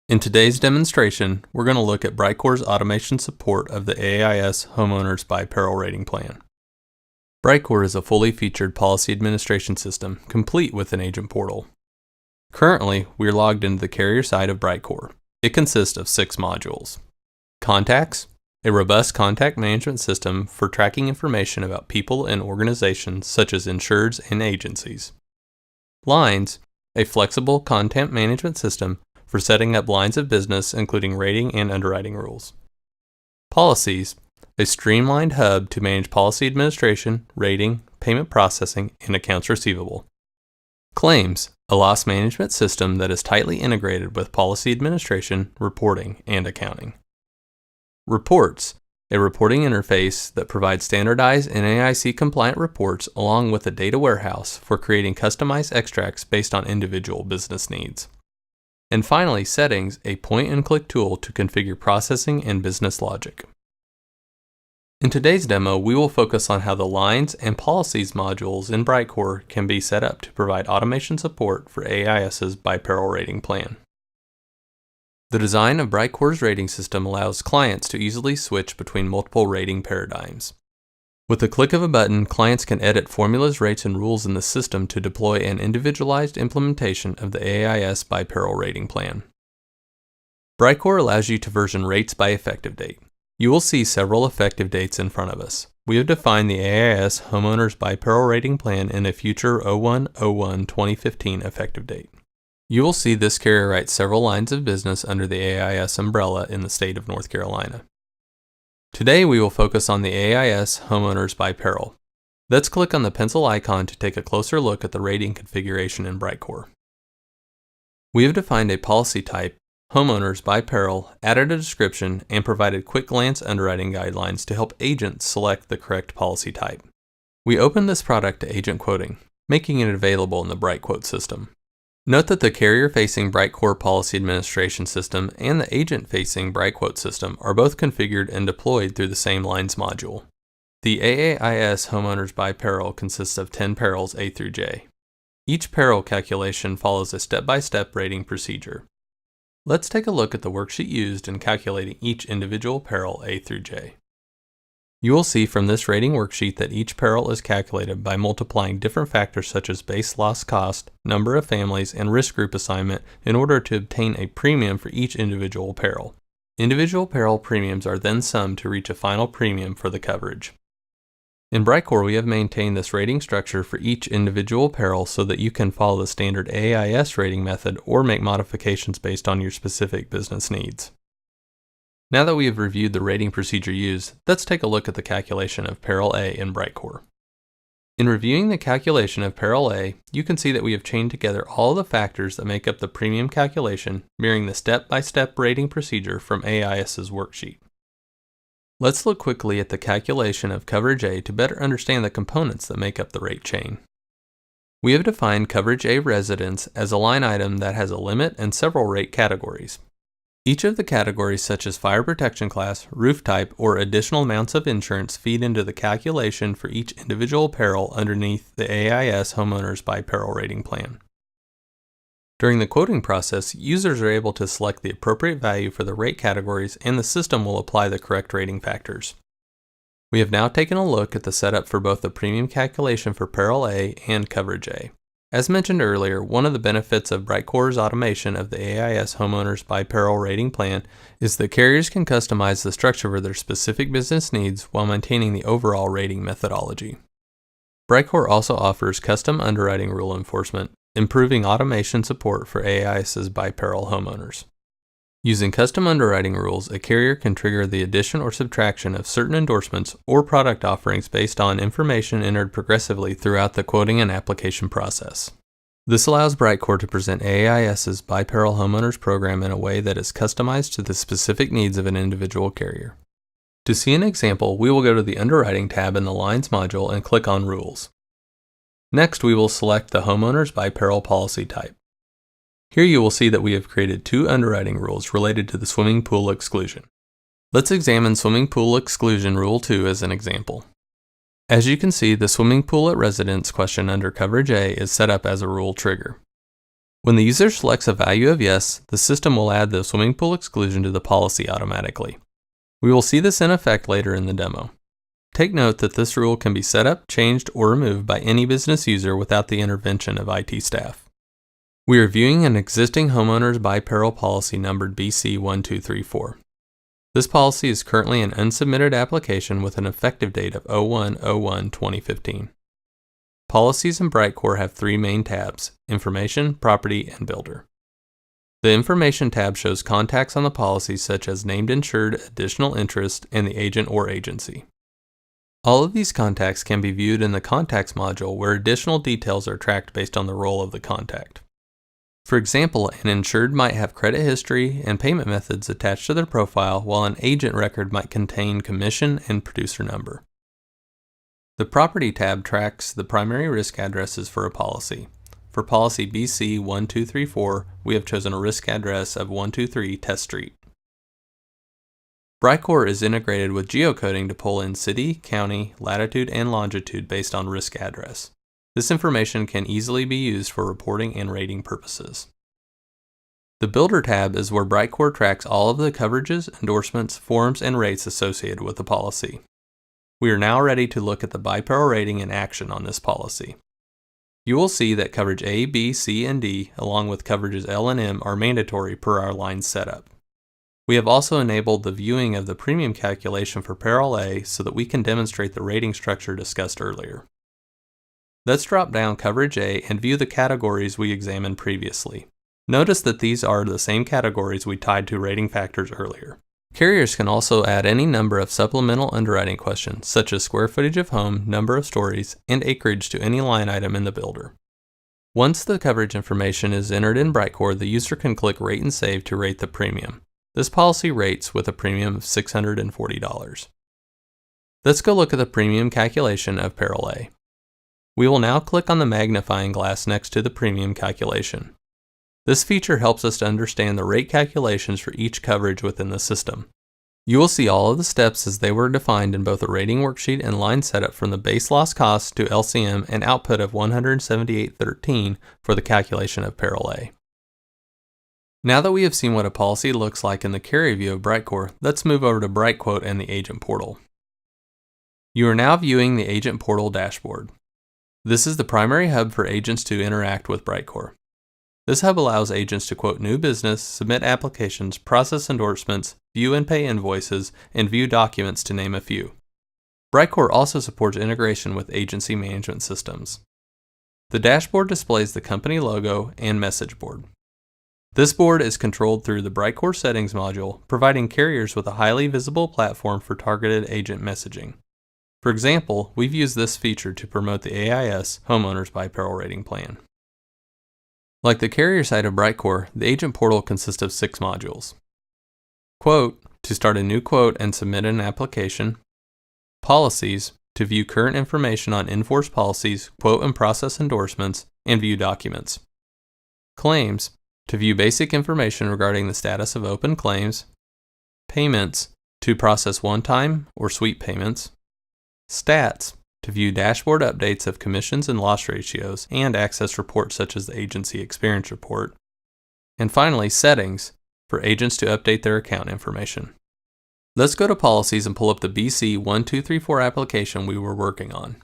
In today's demonstration, we're going to look at BriteCore's automation support of the AAIS Homeowners By-Peril rating plan. BriteCore is a fully featured policy administration system, complete with an agent portal. Currently, we are logged into the carrier side of BriteCore. It consists of 6 modules. Contacts, a robust contact management system for tracking information about people and organizations such as insureds and agencies. Lines, a flexible content management system for setting up lines of business including rating and underwriting rules. Policies, a streamlined hub to manage policy administration, rating, payment processing, and accounts receivable. Claims, a loss management system that is tightly integrated with policy administration, reporting, and accounting. Reports, a reporting interface that provides standardized NAIC-compliant reports along with a data warehouse for creating customized extracts based on individual business needs. And finally, settings, a point-and-click tool to configure processing and business logic. In today's demo, we will focus on how the lines and policies modules in BriteCore can be set up to provide automation support for AAIS's by-peril rating plan. The design of BriteCore's rating system allows clients to easily switch between multiple rating paradigms. With the click of a button, clients can edit formulas, rates, and rules in the system to deploy an individualized implementation of the AAIS by-peril rating plan. BriteCore allows you to version rates by effective date. You will see several effective dates in front of us. We have defined the AAIS Homeowners By-Peril rating plan in a future 01/01/2015 effective date. You will see this carrier write several lines of business under the AAIS umbrella in the state of North Carolina. Today we will focus on the AAIS Homeowners By-Peril. Let's click on the pencil icon to take a closer look at the rating configuration in BriteCore. We have defined a policy type, Homeowners By-Peril, added a description, and provided quick glance underwriting guidelines to help agents select the correct policy type. We opened this product to agent quoting, making it available in the BriteQuote system. Note that the carrier-facing BriteCore policy administration system and the agent-facing BriteQuote system are both configured and deployed through the same lines module. The AAIS Homeowners By-Peril consists of 10 perils A through J. Each peril calculation follows a step-by-step rating procedure. Let's take a look at the worksheet used in calculating each individual peril A through J. You will see from this rating worksheet that each peril is calculated by multiplying different factors such as base loss cost, number of families, and risk group assignment in order to obtain a premium for each individual peril. Individual peril premiums are then summed to reach a final premium for the coverage. In BriteCore, we have maintained this rating structure for each individual peril so that you can follow the standard AAIS rating method or make modifications based on your specific business needs. Now that we have reviewed the rating procedure used, let's take a look at the calculation of Peril A in BriteCore. In reviewing the calculation of Peril A, you can see that we have chained together all the factors that make up the premium calculation, mirroring the step-by-step rating procedure from AAIS's worksheet. Let's look quickly at the calculation of Coverage A to better understand the components that make up the rate chain. We have defined Coverage A residence as a line item that has a limit and several rate categories. Each of the categories such as fire protection class, roof type, or additional amounts of insurance feed into the calculation for each individual peril underneath the AAIS Homeowners By-Peril rating plan. During the quoting process, users are able to select the appropriate value for the rate categories and the system will apply the correct rating factors. We have now taken a look at the setup for both the premium calculation for Peril A and Coverage A. As mentioned earlier, one of the benefits of BriteCore's automation of the AAIS Homeowners By-Peril rating plan is that carriers can customize the structure for their specific business needs while maintaining the overall rating methodology. BriteCore also offers custom underwriting rule enforcement, improving automation support for AAIS's by-peril homeowners. Using custom underwriting rules, a carrier can trigger the addition or subtraction of certain endorsements or product offerings based on information entered progressively throughout the quoting and application process. This allows BriteCore to present AAIS's by-peril homeowners program in a way that is customized to the specific needs of an individual carrier. To see an example, we will go to the Underwriting tab in the Lines module and click on Rules. Next, we will select the Homeowners By-Peril policy type. Here you will see that we have created 2 underwriting rules related to the swimming pool exclusion. Let's examine Swimming Pool Exclusion Rule 2 as an example. As you can see, the swimming pool at residence question under Coverage A is set up as a rule trigger. When the user selects a value of yes, the system will add the swimming pool exclusion to the policy automatically. We will see this in effect later in the demo. Take note that this rule can be set up, changed, or removed by any business user without the intervention of IT staff. We are viewing an existing Homeowners By-Peril policy numbered BC1234. This policy is currently an unsubmitted application with an effective date of 01/01/2015. Policies in BriteCore have three main tabs: Information, Property, and Builder. The Information tab shows contacts on the policy such as named insured, additional interest, and the agent or agency. All of these contacts can be viewed in the Contacts module where additional details are tracked based on the role of the contact. For example, an insured might have credit history and payment methods attached to their profile, while an agent record might contain commission and producer number. The Property tab tracks the primary risk addresses for a policy. For policy BC1234, we have chosen a risk address of 123 Test Street. BriteCore is integrated with geocoding to pull in city, county, latitude, and longitude based on risk address. This information can easily be used for reporting and rating purposes. The Builder tab is where BriteCore tracks all of the coverages, endorsements, forms, and rates associated with the policy. We are now ready to look at the By-Peril rating in action on this policy. You will see that coverage A, B, C, and D, along with coverages L and M, are mandatory per our line setup. We have also enabled the viewing of the premium calculation for Peril A so that we can demonstrate the rating structure discussed earlier. Let's drop down coverage A and view the categories we examined previously. Notice that these are the same categories we tied to rating factors earlier. Carriers can also add any number of supplemental underwriting questions, such as square footage of home, number of stories, and acreage to any line item in the builder. Once the coverage information is entered in BriteCore, the user can click Rate and Save to rate the premium. This policy rates with a premium of $640. Let's go look at the premium calculation of Peril A. We will now click on the magnifying glass next to the premium calculation. This feature helps us to understand the rate calculations for each coverage within the system. You will see all of the steps as they were defined in both the rating worksheet and line setup, from the base loss cost to LCM and output of 178.13 for the calculation of Peril A. Now that we have seen what a policy looks like in the carrier view of BriteCore, let's move over to BriteQuote and the Agent Portal. You are now viewing the Agent Portal dashboard. This is the primary hub for agents to interact with BriteCore. This hub allows agents to quote new business, submit applications, process endorsements, view and pay invoices, and view documents, to name a few. BriteCore also supports integration with agency management systems. The dashboard displays the company logo and message board. This board is controlled through the BriteCore Settings module, providing carriers with a highly visible platform for targeted agent messaging. For example, we've used this feature to promote the AAIS Homeowners By-Peril rating plan. Like the carrier side of BriteCore, the Agent Portal consists of 6 modules. Quote, to start a new quote and submit an application. Policies, to view current information on in-force policies, quote and process endorsements, and view documents. Claims, to view basic information regarding the status of open claims. Payments, to process one-time or sweep payments. Stats, to view dashboard updates of commissions and loss ratios and access reports such as the Agency Experience Report. And finally, Settings, for agents to update their account information. Let's go to Policies and pull up the BC1234 application we were working on.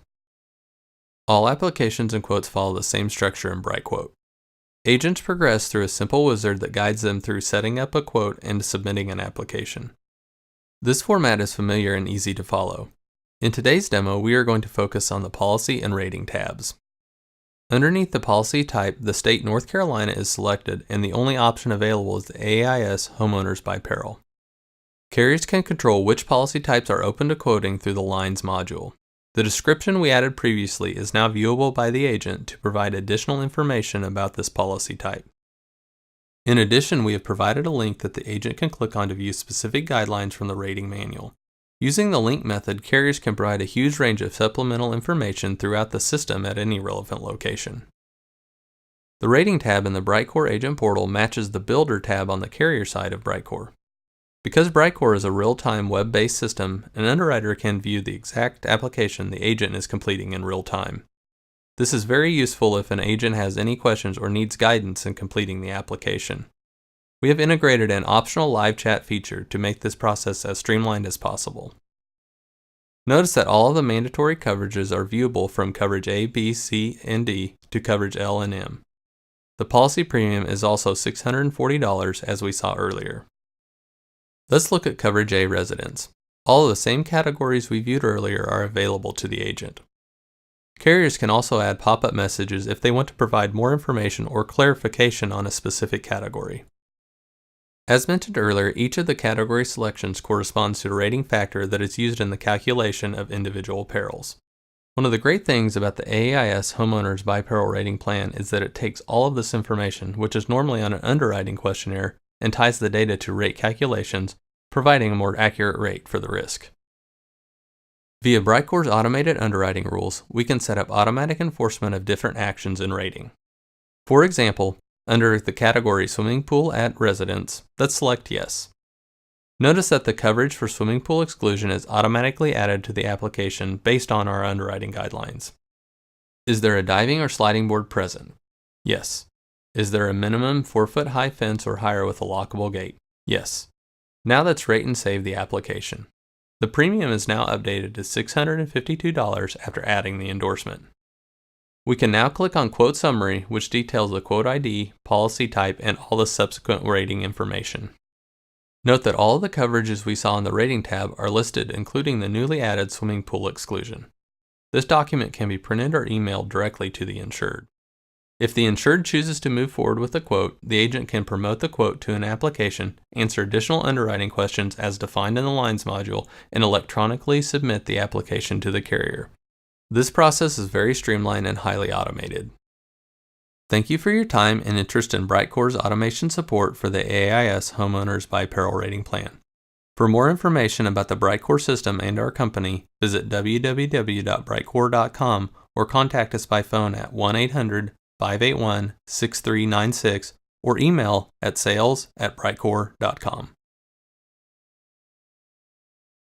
All applications and quotes follow the same structure in BriteQuote. Agents progress through a simple wizard that guides them through setting up a quote and submitting an application. This format is familiar and easy to follow. In today's demo, we are going to focus on the Policy and Rating tabs. Underneath the policy type, the state North Carolina is selected, and the only option available is the AAIS Homeowners By-Peril. Carriers can control which policy types are open to quoting through the Lines module. The description we added previously is now viewable by the agent to provide additional information about this policy type. In addition, we have provided a link that the agent can click on to view specific guidelines from the rating manual. Using the link method, carriers can provide a huge range of supplemental information throughout the system at any relevant location. The Rating tab in the BriteCore Agent Portal matches the Builder tab on the carrier side of BriteCore. Because BriteCore is a real-time web-based system, an underwriter can view the exact application the agent is completing in real time. This is very useful if an agent has any questions or needs guidance in completing the application. We have integrated an optional live chat feature to make this process as streamlined as possible. Notice that all of the mandatory coverages are viewable from coverage A, B, C, and D to coverage L and M. The policy premium is also $640 as we saw earlier. Let's look at coverage A residents. All of the same categories we viewed earlier are available to the agent. Carriers can also add pop-up messages if they want to provide more information or clarification on a specific category. As mentioned earlier, each of the category selections corresponds to a rating factor that is used in the calculation of individual perils. One of the great things about the AAIS Homeowners By-Peril rating plan is that it takes all of this information, which is normally on an underwriting questionnaire, and ties the data to rate calculations, providing a more accurate rate for the risk. Via BriteCore's automated underwriting rules, we can set up automatic enforcement of different actions in rating. For example, under the category Swimming Pool at Residence, let's select Yes. Notice that the coverage for swimming pool exclusion is automatically added to the application based on our underwriting guidelines. Is there a diving or sliding board present? Yes. Is there a minimum 4-foot high fence or higher with a lockable gate? Yes. Now let's rate and save the application. The premium is now updated to $652 after adding the endorsement. We can now click on Quote Summary, which details the quote ID, policy type, and all the subsequent rating information. Note that all of the coverages we saw in the Rating tab are listed, including the newly added swimming pool exclusion. This document can be printed or emailed directly to the insured. If the insured chooses to move forward with a quote, the agent can promote the quote to an application, answer additional underwriting questions as defined in the Lines module, and electronically submit the application to the carrier. This process is very streamlined and highly automated. Thank you for your time and interest in BriteCore's automation support for the AAIS Homeowners By-Peril rating plan. For more information about the BriteCore system and our company, visit www.britecore.com or contact us by phone at 1-800-581-6396 or email at sales@britecore.com.